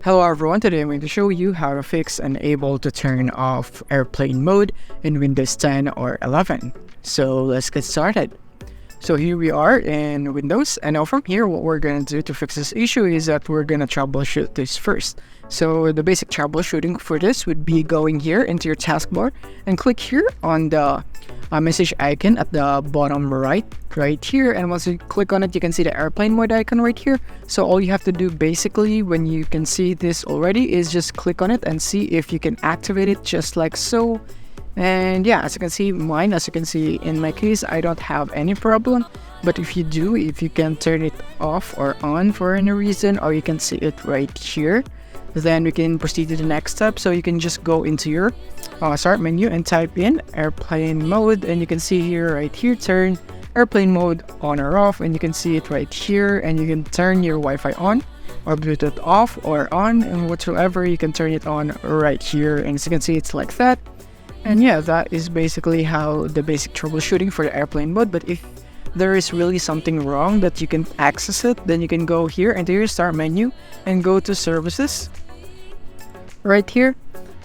Hello everyone, today I'm going to show you how to fix and able to turn off airplane mode in Windows 10 or 11. So let's get started. So here we are in Windows, and now from here what we're going to do to fix this issue is that we're going to troubleshoot this first. So the basic troubleshooting for this would be going here into your taskbar and click here on the message icon at the bottom right here, and once you click on it you can see the airplane mode icon right here. So all you have to do basically when you can see this already is just click on it and see if you can activate it just like so. And yeah, as you can see in my case I don't have any problem, but if you do, if you can turn it off or on for any reason, or you can see it right here, then we can proceed to the next step. So you can just go into your start menu and type in airplane mode, and you can see here right here turn airplane mode on or off, and you can see it right here, and you can turn your Wi-Fi on or Bluetooth off or on, and whatsoever you can turn it on right here, and as you can see it's like that. And yeah, that is basically how the basic troubleshooting for the airplane mode. But if there is really something wrong that you can access it, then you can go here into your start menu and go to services right here,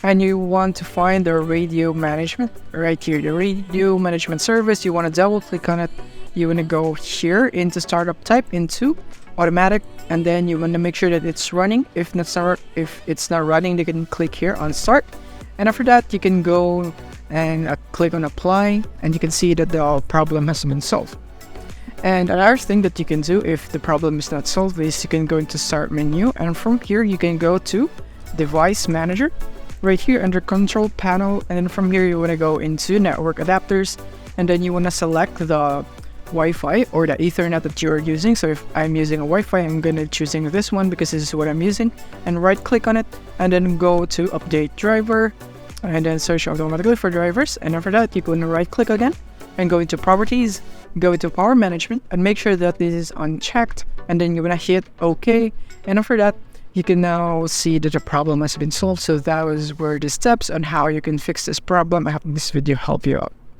and you want to find the radio management right here, the radio management service. You want to double click on it. You want to go here into startup type into automatic, and then you want to make sure that it's running. If it's not running, you can click here on start, and after that you can go and click on apply, and you can see that the problem has been solved. And another thing that you can do if the problem is not solved is you can go into start menu, and from here you can go to device manager right here under control panel, and then from here you want to go into network adapters, and then you want to select the Wi-Fi or the Ethernet that you're using. So if I'm using a Wi-Fi, I'm gonna choosing this one because this is what I'm using, and right click on it, and then go to update driver, and then search automatically for drivers, and after that you can right click again and go into properties, go into power management, and make sure that this is unchecked, and then you want to hit OK, and after that you can now see that the problem has been solved. So that was were the steps on how you can fix this problem. I hope this video helped you out.